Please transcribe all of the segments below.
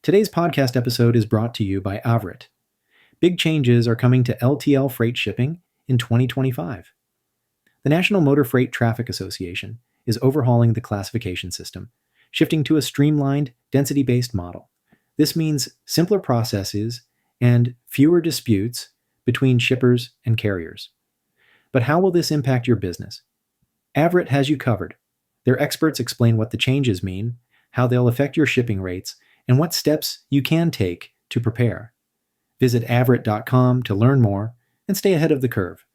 Today's podcast episode is brought to you by Avrit. Big changes are coming to LTL freight shipping in 2025. The National Motor Freight Traffic Association is overhauling the classification system, shifting to a streamlined, density-based model. This means simpler processes and fewer disputes between shippers and carriers. But how will this impact your business? Avrit has you covered. Their experts explain what the changes mean, how they'll affect your shipping rates, and what steps you can take to prepare. Visit avrit.com to learn more and stay ahead of the curve.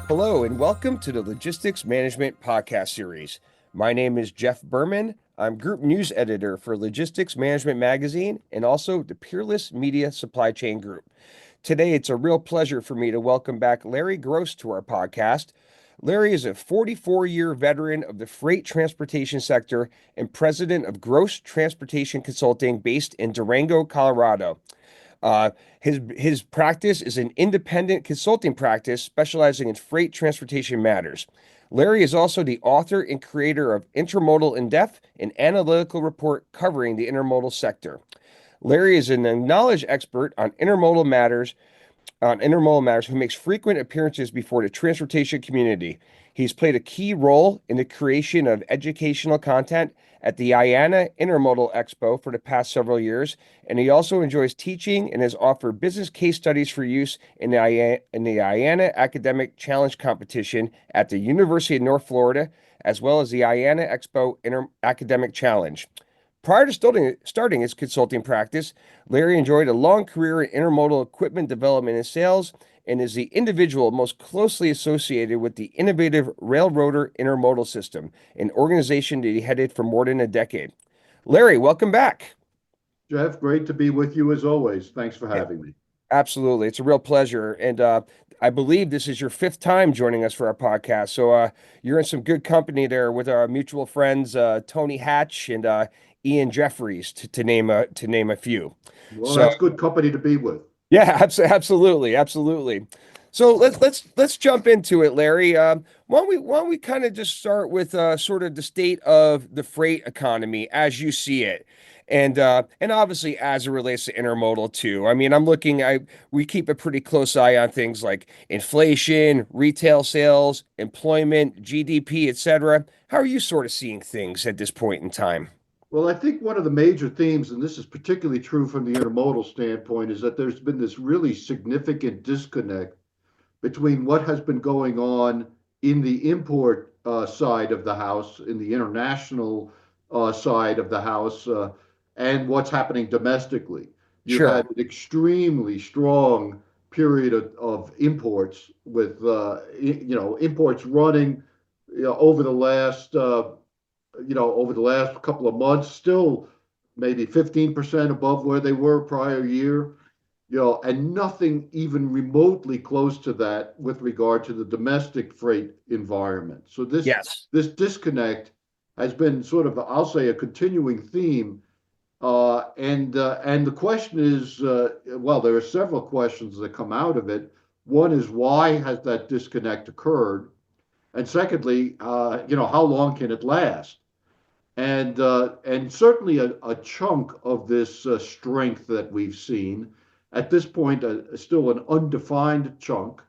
Hello, and welcome to the Logistics Management Podcast Series. My name is Jeff Berman. I'm Group News Editor for Logistics Management Magazine and also the Peerless Media Supply Chain Group. Today, it's a real pleasure for me to welcome back Larry Gross to our podcast. Larry is a 44-year veteran of the freight transportation sector and president of Gross Transportation Consulting based in Durango, Colorado. His practice is an independent consulting practice specializing in freight transportation matters. Larry is also the author and creator of Intermodal In-Depth, an analytical report covering the intermodal sector. Larry is an acknowledged expert on intermodal matters who makes frequent appearances before the transportation community. He's played a key role in the creation of educational content at the IANA Intermodal Expo for the past several years, and he also enjoys teaching and has offered business case studies for use in the IANA Academic Challenge competition at the University of North Florida, as well as the IANA Expo Academic Challenge. Prior to starting his consulting practice, Larry enjoyed a long career in intermodal equipment development and sales and is the individual most closely associated with the innovative Railroader Intermodal System, an organization that he headed for more than a decade. Larry, welcome back. Jeff, great to be with you as always. Thanks for having me. Absolutely. It's a real pleasure. And I believe this is your fifth time joining us for our podcast. So you're in some good company there with our mutual friends, Tony Hatch and Ian Jeffries, to name a few. Well, that's good company to be with. Yeah, absolutely. So let's jump into it, Larry. Why don't we kind of just start with sort of the state of the freight economy as you see it, and obviously as it relates to intermodal too. I mean, we keep a pretty close eye on things like inflation, retail sales, employment, GDP, etc. How are you sort of seeing things at this point in time? Well, I think one of the major themes, and this is particularly true from the intermodal standpoint, is that there's been this really significant disconnect between what has been going on in the import side of the house, in the international side of the house, and what's happening domestically. You've Sure. had an extremely strong period of imports with imports running over the last couple of months, still maybe 15% above where they were prior year, and nothing even remotely close to that with regard to the domestic freight environment. So this disconnect has been sort of, I'll say, a continuing theme. And the question is, well, there are several questions that come out of it. One is, why has that disconnect occurred? And secondly, how long can it last? And certainly a chunk of this strength that we've seen at this point, still an undefined chunk,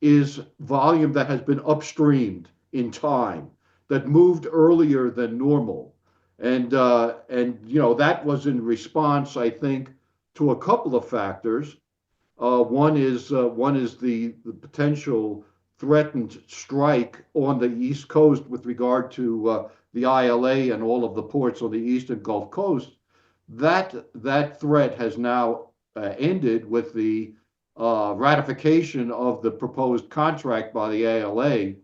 is volume that has been upstreamed in time, that moved earlier than normal, and that was in response, I think, to a couple of factors. One is the potential threatened strike on the East Coast with regard to the ILA and all of the ports on the Eastern Gulf Coast. That threat has now ended with the ratification of the proposed contract by the ALA.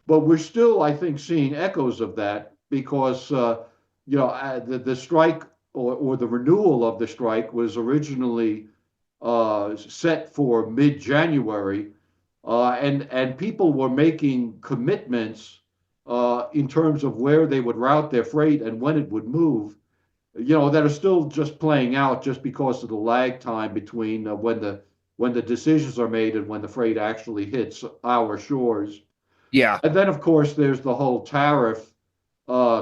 But we're still, I think, seeing echoes of that because the strike or the renewal of the strike was originally set for mid-January, and people were making commitments in terms of where they would route their freight and when it would move, that are still just playing out just because of the lag time between when the decisions are made and when the freight actually hits our shores. Yeah. And then, of course, there's the whole tariff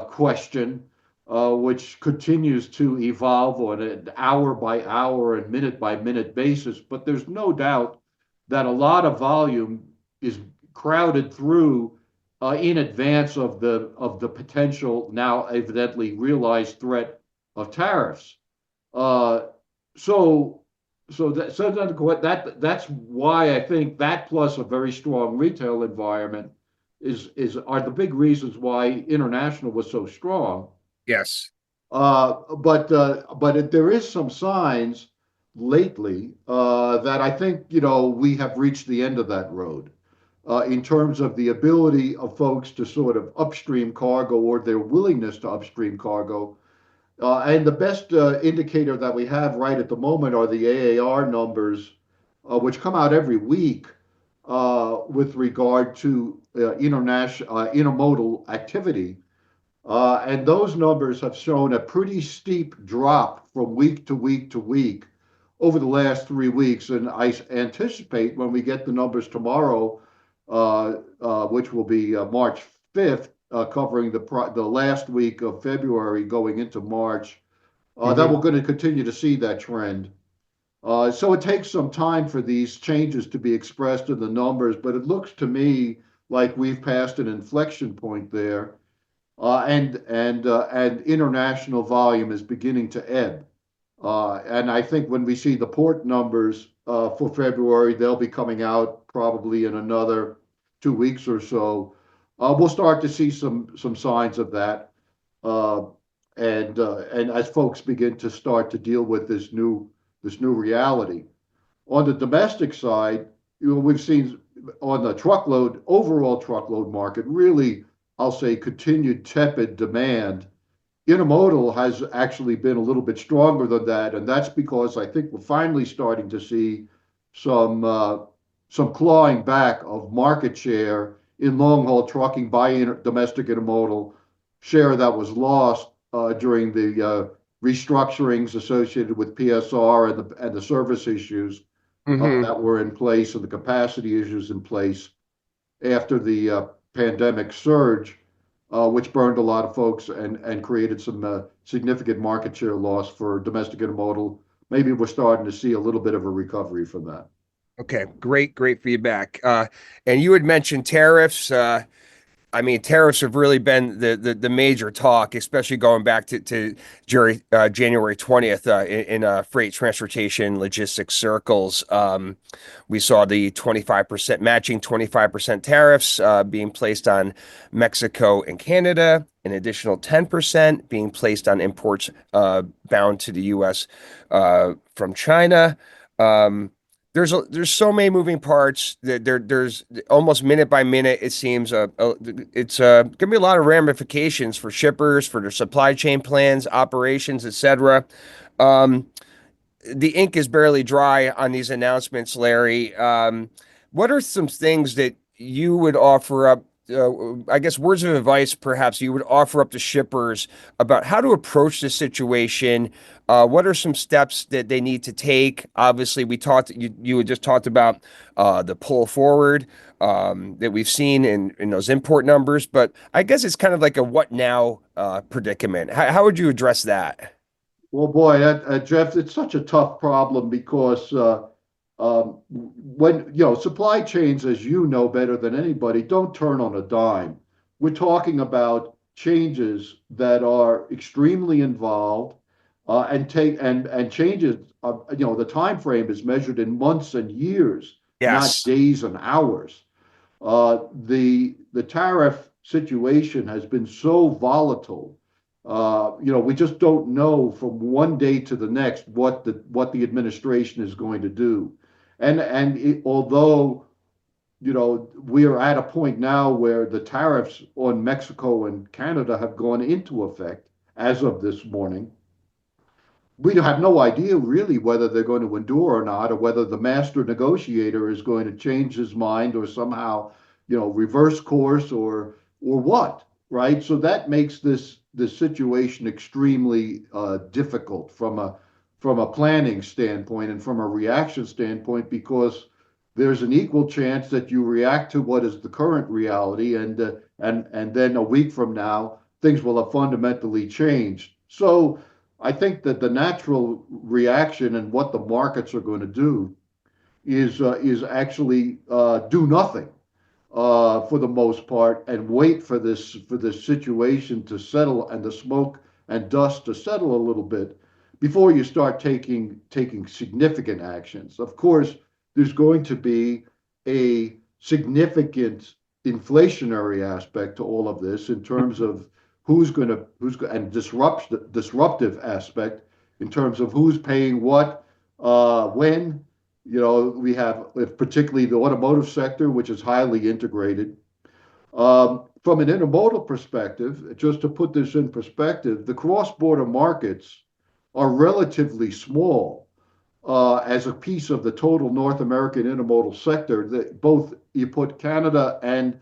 question, which continues to evolve on an hour by hour and minute by minute basis. But there's no doubt that a lot of volume is crowded through in advance of the potential now evidently realized threat of tariffs. Uh, so that's why I think that plus a very strong retail environment is are the big reasons why international was so strong. Yes. But there is some signs lately that I think we have reached the end of that road in terms of the ability of folks to sort of upstream cargo or their willingness to upstream cargo. And the best indicator that we have right at the moment are the AAR numbers, which come out every week with regard to intermodal activity. And those numbers have shown a pretty steep drop from week to week to week over the last 3 weeks. And I anticipate when we get the numbers tomorrow, which will be March 5th, covering the last week of February going into March, that Hmm. we're going to continue to see that trend. So it takes some time for these changes to be expressed in the numbers, but it looks to me like we've passed an inflection point there, and international volume is beginning to ebb. And I think when we see the port numbers for February, they'll be coming out probably in another 2 weeks or so. We'll start to see some signs of that, uh, and as folks begin to start to deal with this new reality. On the domestic side, we've seen on the overall truckload market, really, I'll say, continued tepid demand. Intermodal has actually been a little bit stronger than that, and that's because I think we're finally starting to see some uh, some clawing back of market share in long haul trucking by domestic intermodal share that was lost during the restructurings associated with PSR and the service issues Hmm. that were in place and the capacity issues in place after the pandemic surge, which burned a lot of folks and created some significant market share loss for domestic intermodal. Maybe we're starting to see a little bit of a recovery from that. Okay, great feedback. And you had mentioned tariffs. I mean, tariffs have really been the major talk, especially going back to January 20th in freight transportation logistics circles. We saw the 25% matching 25% tariffs being placed on Mexico and Canada, an additional 10% being placed on imports bound to the U.S. From China. Um, there's so many moving parts that there's almost minute by minute it seems it's gonna be a lot of ramifications for shippers, for their supply chain plans, operations, etc. Um, the ink is barely dry on these announcements, Larry. What are some things that you would offer up? I guess words of advice, perhaps you would offer up to shippers about how to approach this situation. What are some steps that they need to take? Obviously, you had just talked about the pull forward that we've seen in those import numbers, but I guess it's kind of like a what now predicament. How would you address that? Well, boy, Jeff, it's such a tough problem because when supply chains, as you know better than anybody, don't turn on a dime. We're talking about changes that are extremely involved, and changes. The time frame is measured in months and years, not Yes. days and hours. The tariff situation has been so volatile. We just don't know from one day to the next what the administration is going to do. Although we are at a point now where the tariffs on Mexico and Canada have gone into effect as of this morning, we have no idea really whether they're going to endure or not, or whether the master negotiator is going to change his mind or somehow, reverse course or what, right? So that makes this situation extremely difficult from a planning standpoint and from a reaction standpoint, because there's an equal chance that you react to what is the current reality, and then a week from now things will have fundamentally changed. So I think that the natural reaction and what the markets are going to do is actually do nothing for the most part and wait for this situation to settle and the smoke and dust to settle a little bit before you start taking significant actions. Of course, there's going to be a significant inflationary aspect to all of this in terms of and disruptive aspect in terms of who's paying what, when. We have particularly the automotive sector, which is highly integrated. From an intermodal perspective, just to put this in perspective, the cross-border markets are relatively small as a piece of the total North American intermodal sector. That both you put Canada and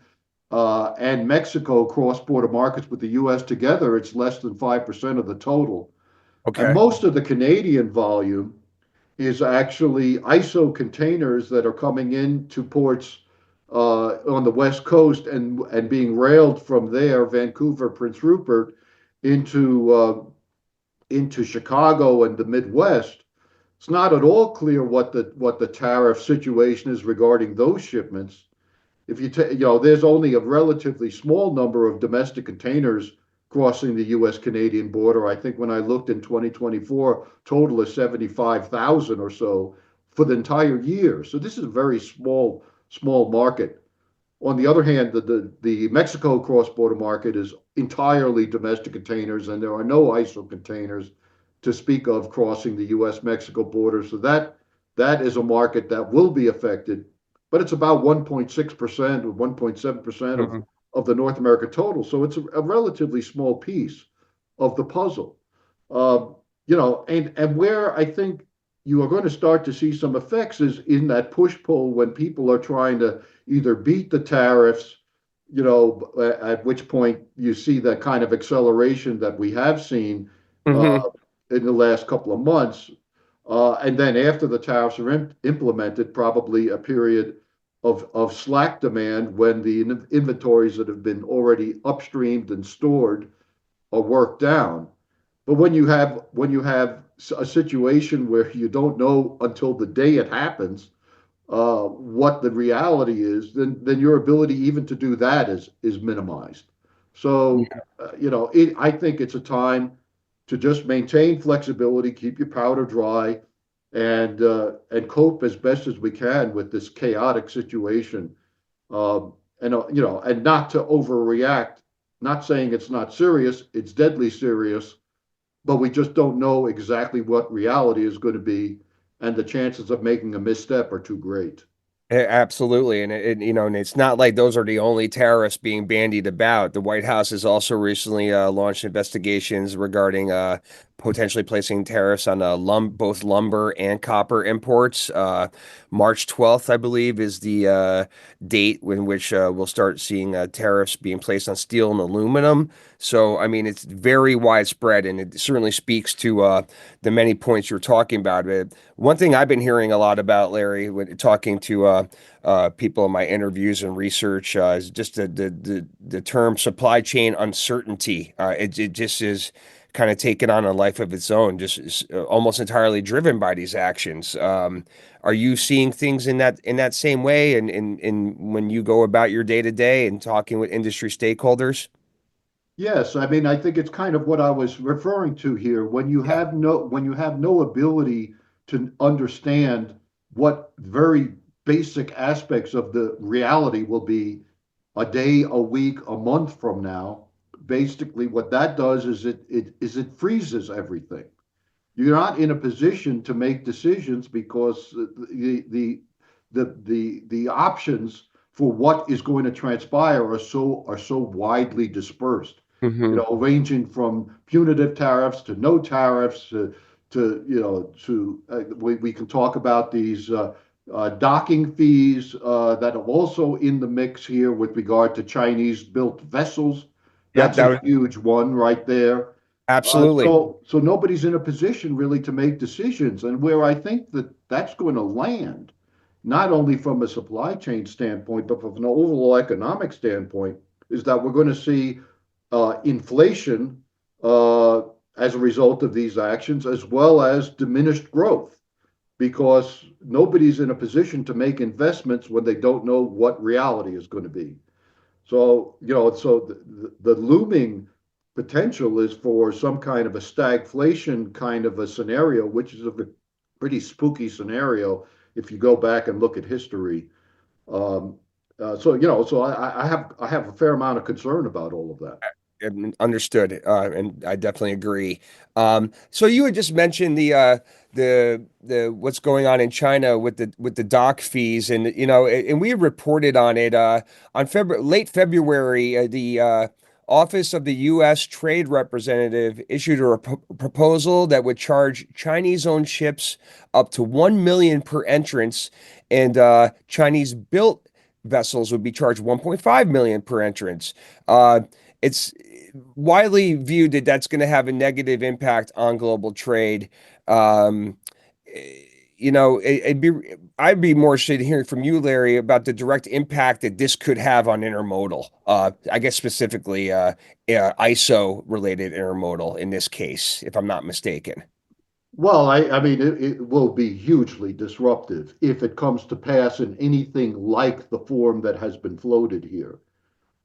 Mexico cross-border markets with the U.S. together, it's less than 5% of the total. And Okay. most of the Canadian volume is actually ISO containers that are coming into ports on the West Coast and being railed from there, Vancouver, Prince Rupert, into Chicago and the Midwest. It's not at all clear what the tariff situation is regarding those shipments. If there's only a relatively small number of domestic containers crossing the U.S. Canadian border. I think when I looked in 2024, total is 75,000 or so for the entire year. So this is a very small market. On the other hand, the Mexico cross-border market is entirely domestic containers, and there are no ISO containers to speak of crossing the U.S.-Mexico border. So that is a market that will be affected, but it's about 1.6% or 1.7% Mhm. of the North America total. So it's a relatively small piece of the puzzle. Uh, and where I think you are going to start to see some effects is in that push pull when people are trying to either beat the tariffs, at which point you see that kind of acceleration that we have seen Mhm. in the last couple of months. And then after the tariffs are implemented, probably a period of slack demand when the inventories that have been already upstreamed and stored are worked down. But when you have a situation where you don't know until the day it happens what the reality is, then your ability even to do that is minimized. So I think it's a time to just maintain flexibility, keep your powder dry, and cope as best as we can with this chaotic situation, and not to overreact. Not saying it's not serious; it's deadly serious, but we just don't know exactly what reality is going to be, and the chances of making a misstep are too great. Absolutely, and it's not like those are the only tariffs being bandied about. The White House has also recently launched investigations regarding potentially placing tariffs on both lumber and copper imports. March 12th, I believe, is the date in which we'll start seeing tariffs being placed on steel and aluminum. So, I mean, it's very widespread, and it certainly speaks to the many points you're talking about. One thing I've been hearing a lot about, Larry, when talking to people in my interviews and research, is just the term supply chain uncertainty. It just is kind of taken on a life of its own, just almost entirely driven by these actions. Are you seeing things in that same way, and in when you go about your day to day and talking with industry stakeholders? Yes, I mean, I think it's kind of what I was referring to here. Yeah. When you have no ability to understand what very basic aspects of the reality will be a day, a week, a month from now, basically what that does is it freezes everything. You're not in a position to make decisions because the options for what is going to transpire are so widely dispersed. Hmm. Ranging from punitive tariffs to no tariffs we can talk about these docking fees that are also in the mix here with regard to Chinese built vessels. Yep, That's a huge one right there. absolutely. So nobody's in a position really to make decisions, and where I think that that's going to land, not only from a supply chain standpoint, but from an overall economic standpoint, is that we're going to see inflation uh, as a result of these actions, as well as diminished growth, because nobody's in a position to make investments when they don't know what reality is going to be. So, the looming potential is for some kind of a stagflation kind of a scenario, which is a pretty spooky scenario if you go back and look at history. Um, I have a fair amount of concern about all of that. Understood, and I definitely agree. So you had just mentioned the what's going on in China with the dock fees, and and we reported on it on late February. The Office of the U.S. Trade Representative issued a proposal that would charge Chinese-owned ships up to 1 million per entrance, and Chinese-built vessels would be charged 1.5 million per entrance. It's widely viewed that that's going to have a negative impact on global trade. Um, eh, I'd be more interested in hearing from you, Larry, about the direct impact that this could have on intermodal. I guess specifically ISO related intermodal in this case, if I'm not mistaken. Well, I mean, it will be hugely disruptive if it comes to pass in anything like the form that has been floated here.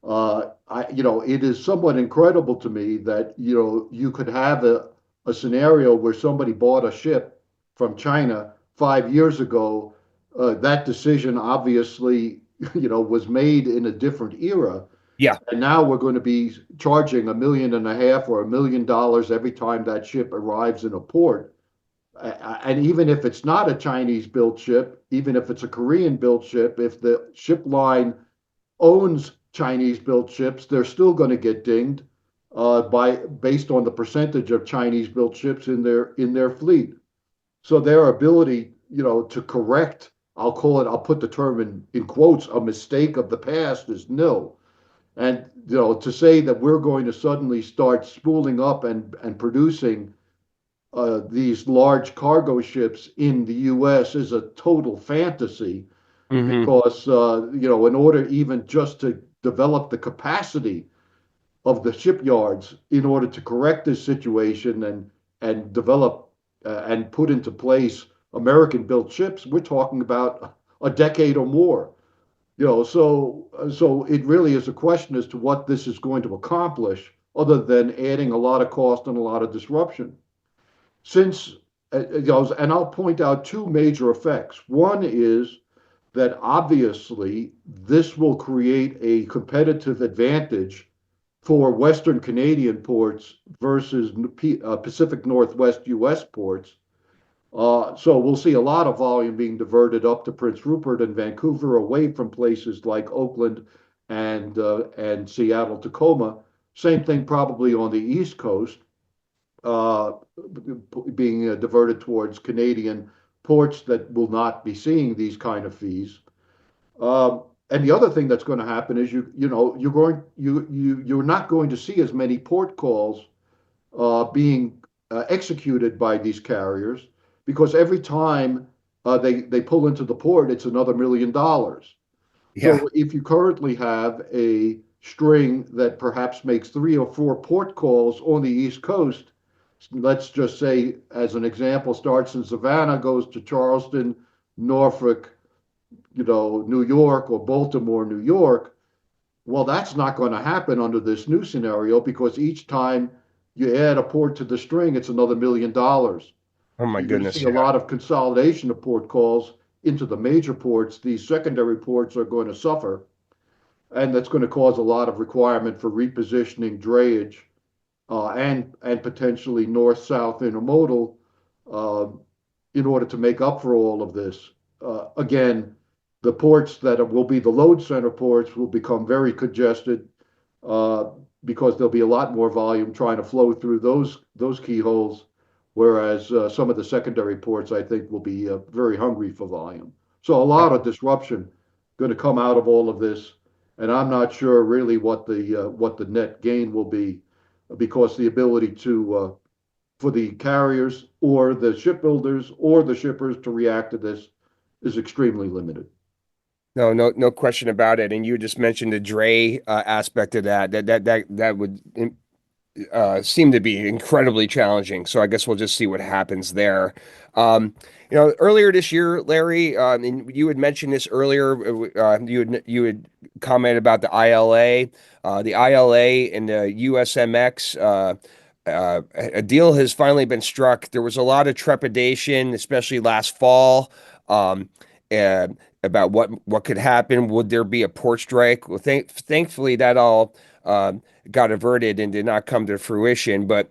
It is somewhat incredible to me that, you could have a scenario where somebody bought a ship from China 5 years ago. That decision obviously, was made in a different era. Yeah, And now we're going to be charging 1.5 million or $1 million every time that ship arrives in a port. And even if it's not a Chinese built ship, even if it's a Korean built ship, if the ship line owns Chinese built ships, they're still going to get dinged by based on the percentage of Chinese built ships in their fleet. So their ability, to correct, I'll put the term in quotes, a mistake of the past is nil. And to say that we're going to suddenly start spooling up and producing these large cargo ships in the U.S. is a total fantasy, hmm because in order even just to develop the capacity of the shipyards in order to correct this situation and develop and put into place American built ships, we're talking about a decade or more. So it really is a question as to what this is going to accomplish, other than adding a lot of cost and a lot of disruption. Since and I'll point out two major effects. One is that obviously this will create a competitive advantage for Western Canadian ports versus Pacific Northwest US ports. So we'll see a lot of volume being diverted up to Prince Rupert and Vancouver, away from places like Oakland and Seattle, Tacoma. Same thing probably on the East Coast, uh, being diverted towards Canadian ports that will not be seeing these kind of fees. And the other thing that's going to happen is you're not going to see as many port calls being executed by these carriers, because every time they pull into the port, it's another $1 million. yeah, So if you currently have a string that perhaps makes 3 or 4 port calls on the East Coast, let's just say, as an example, starts in Savannah, goes to Charleston, Norfolk, New York, or Baltimore, New York. Well, that's not going to happen under this new scenario, because each time you add a port to the string, it's another $1 million. oh So my you're going to see goodness, a yeah. lot of consolidation of port calls into the major ports. These secondary ports are going to suffer, and that's going to cause a lot of requirement for repositioning drayage, and potentially north-south intermodal, uh, in order to make up for all of this. Again, the ports that will be the load center ports will become very congested, uh, because there'll be a lot more volume trying to flow through those keyholes, whereas some of the secondary ports, I think, will be very hungry for volume. So a lot of disruption going to come out of all of this, and I'm not sure really what the net gain will be, because the ability to for the carriers or the shipbuilders or the shippers to react to this is extremely limited. No question about it. And you just mentioned the Dre aspect of that. That would seem to be incredibly challenging. So I guess we'll just see what happens there. Um, earlier this year, Larry, and you had mentioned this earlier. You had commented about the ILA and the USMX. A deal has finally been struck. There was a lot of trepidation, especially last fall, um, uh, about what could happen. Would there be a port strike? Well, thankfully, that all got averted and did not come to fruition. But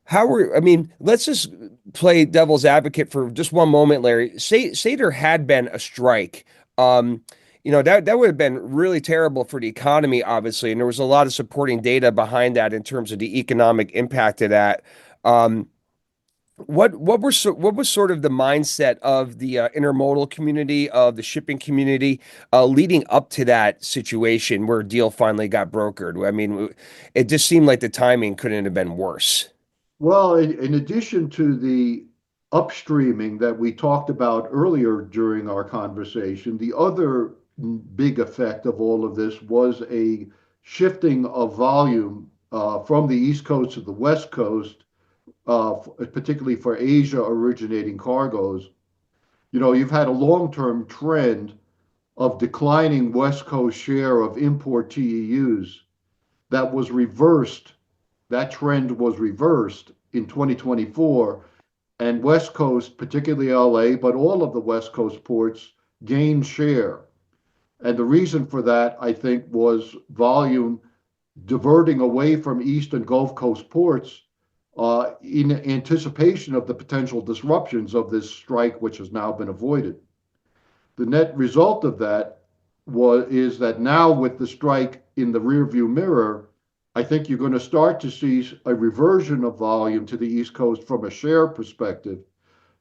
I mean, let's just play devil's advocate for just one moment, Larry. Say there had been a strike. Um, that would have been really terrible for the economy, obviously, and there was a lot of supporting data behind that in terms of the economic impact of that. Um, what was sort of the mindset of the intermodal community, of the shipping community, leading up to that situation where a deal finally got brokered? I mean, it just seemed like the timing couldn't have been worse. Well, in addition to the upstreaming that we talked about earlier during our conversation, the other big effect of all of this was a shifting of volume from the East Coast to the West Coast, particularly for Asia originating cargoes. You've had a long-term trend of declining West Coast share of import TEUs that was reversed. That trend was reversed in 2024, and West Coast, particularly LA, but all of the West Coast ports gained share. And the reason for that, I think, was volume diverting away from East and Gulf Coast ports in anticipation of the potential disruptions of this strike, which has now been avoided. The net result of that is that now with the strike in the rearview mirror, I think you're going to start to see a reversion of volume to the East Coast from a share perspective.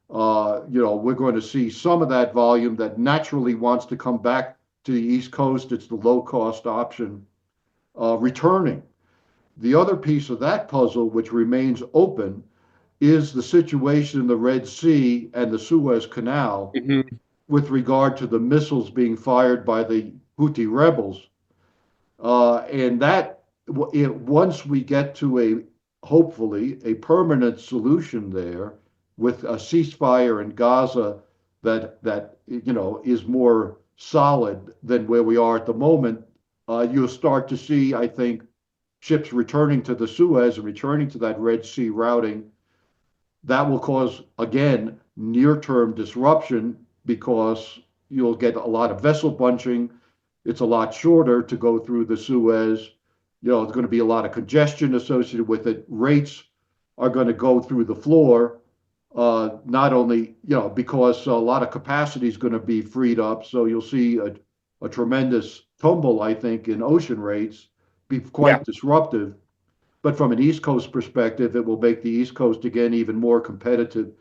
We're going to see some of that volume that naturally wants to come back to the East Coast. It's the low cost option returning. The other piece of that puzzle, which remains open, is the situation in the Red Sea and the Suez Canal Mhm. with regard to the missiles being fired by the Houthi rebels. And that, once we get to hopefully, a permanent solution there with a ceasefire in Gaza that is more solid than where we are at the moment, you'll start to see, I think, ships returning to the Suez and returning to that Red Sea routing. That will cause, again, near-term disruption because you'll get a lot of vessel bunching. It's a lot shorter to go through the Suez. There's going to be a lot of congestion associated with it. Rates are going to go through the floor, not only, because a lot of capacity is going to be freed up. So you'll see a tremendous tumble, I think, in ocean rates, be Yeah. quite disruptive. But from an East Coast perspective, it will make the East Coast again even more competitive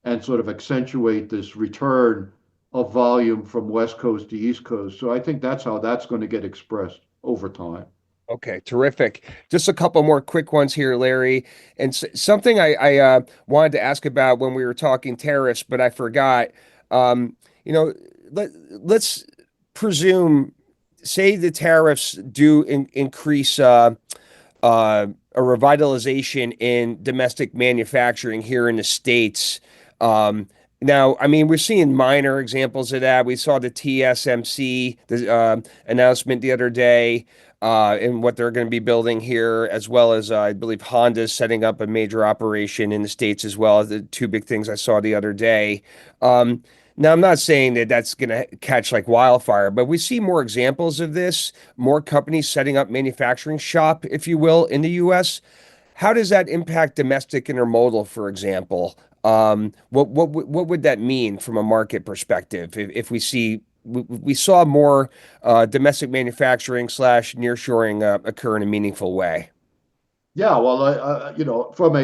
and sort of accentuate this return of volume from West Coast to East Coast. So I think that's how that's going to get expressed over time. Okay, terrific. Just a couple more quick ones here, Larry. And something I wanted to ask about when we were talking tariffs, but I forgot. Um, you know, let's presume, say the tariffs do increase a revitalization in domestic manufacturing here in the States. Um, Now, I mean, we're seeing minor examples of that. We saw the TSMC announcement the other day, and what they're going to be building here, as well as I believe Honda's setting up a major operation in the States as well. The two big things I saw the other day. Um, Now, I'm not saying that that's going to catch like wildfire, but we see more examples of this, more companies setting up manufacturing shop, if you will, in the US. How does that impact domestic intermodal, for example? What would that mean from a market perspective if we saw more domestic manufacturing slash nearshoring occur in a meaningful way? Yeah, well, from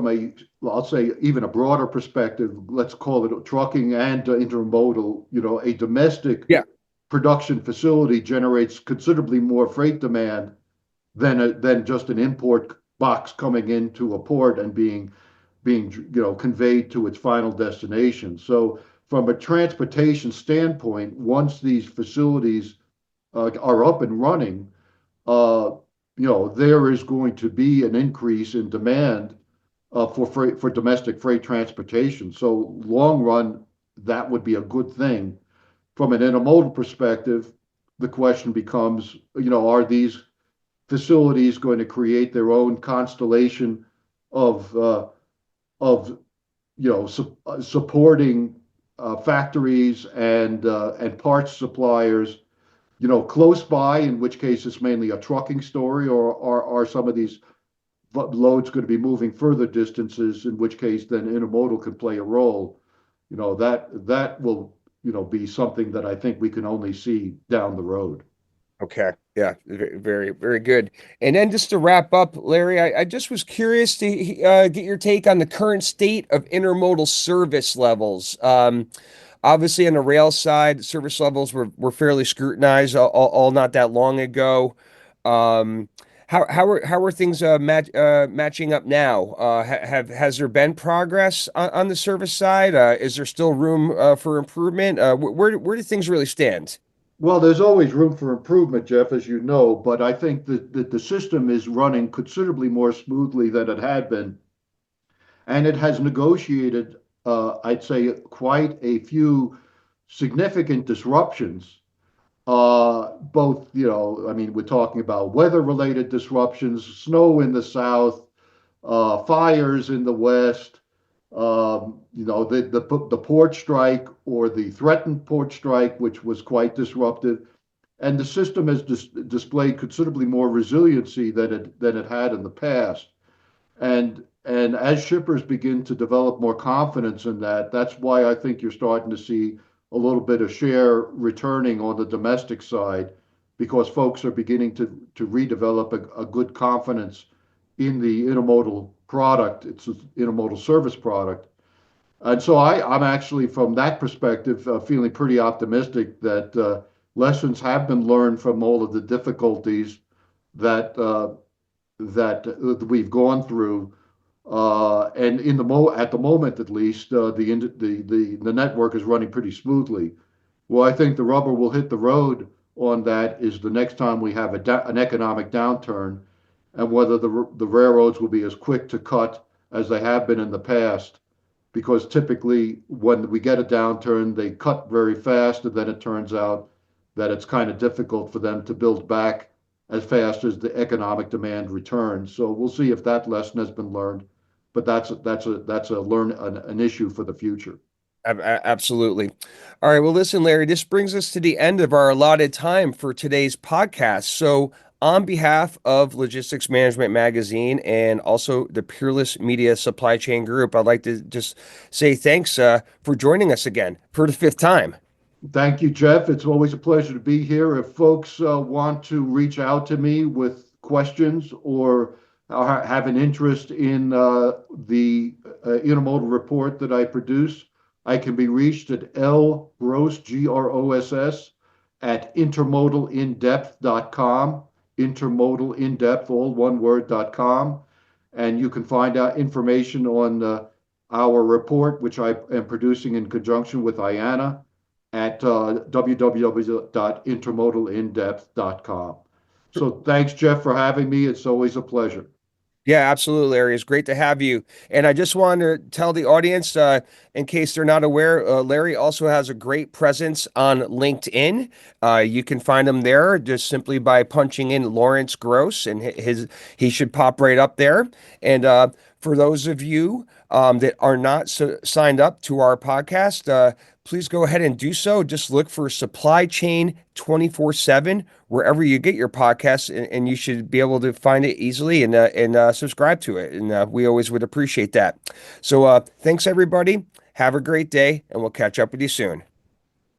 a well, I'll say even a broader perspective, let's call it trucking and intermodal. A domestic Yeah. production facility generates considerably more freight demand than just an import box coming into a port and being conveyed to its final destination. So from a transportation standpoint, once these facilities are up and running, uh, there is going to be an increase in demand for domestic freight transportation. So long run, that would be a good thing. From an intermodal perspective, the question becomes, are these facilities going to create their own constellation of of supporting factories and parts suppliers, close by, in which case it's mainly a trucking story, or are some of these loads going to be moving further distances, in which case then intermodal could play a role. That will be something that I think we can only see down the road. Okay. Yeah. Very, very good. And then just to wrap up, Larry, I just was curious to get your take on the current state of intermodal service levels. Obviously, on the rail side, service levels were fairly scrutinized all not that long ago. Um, how are things matching up now? Has there been progress on the service side? Is there still room for improvement? Where do things really stand? Well, there's always room for improvement, Jeff, as you know, but I think that the system is running considerably more smoothly than it had been. And it has negotiated, I'd say, quite a few significant disruptions. Both, I mean, we're talking about weather-related disruptions, snow in the south, fires in the west, the port strike or the threatened port strike, which was quite disruptive. And the system has displayed considerably more resiliency than it had in the past. And as shippers begin to develop more confidence in that, that's why I think you're starting to see a little bit of share returning on the domestic side, because folks are beginning to redevelop a good confidence in the intermodal product. It's an intermodal service product. And so I'm actually, from that perspective, feeling pretty optimistic that lessons have been learned from all of the difficulties that we've gone through. And at the moment, at least, the network is running pretty smoothly. Well, I think the rubber will hit the road on that is the next time we have an economic downturn, and whether the railroads will be as quick to cut as they have been in the past. Because typically, when we get a downturn, they cut very fast, and then it turns out that it's kind of difficult for them to build back as fast as the economic demand returns. So we'll see if that lesson has been learned, but that's an issue for the future. Absolutely. All right. Well, listen, Larry, this brings us to the end of our allotted time for today's podcast. So, on behalf of Logistics Management Magazine and also the Peerless Media Supply Chain Group, I'd like to just say thanks for joining us again for the fifth time. Thank you, Jeff. It's always a pleasure to be here. If folks want to reach out to me with questions or have an interest in the intermodal report that I produce, I can be reached at lgross, Gross, at intermodalinDepth.com, intermodalinDepth, all one word.com. And you can find out information on our report, which I am producing in conjunction with IANA, at www.intermodalinDepth.com. So thanks, Jeff, for having me. It's always a pleasure. Yeah, absolutely, Larry. It's great to have you. And I just want to tell the audience, in case they're not aware, Larry also has a great presence on LinkedIn. You can find him there just simply by punching in Lawrence Gross, and he should pop right up there. And for those of you that are not signed up to our podcast, please go ahead and do so. Just look for Supply Chain 24/7 wherever you get your podcasts, and you should be able to find it easily and subscribe to it. And we always would appreciate that. So thanks, everybody. Have a great day, and we'll catch up with you soon.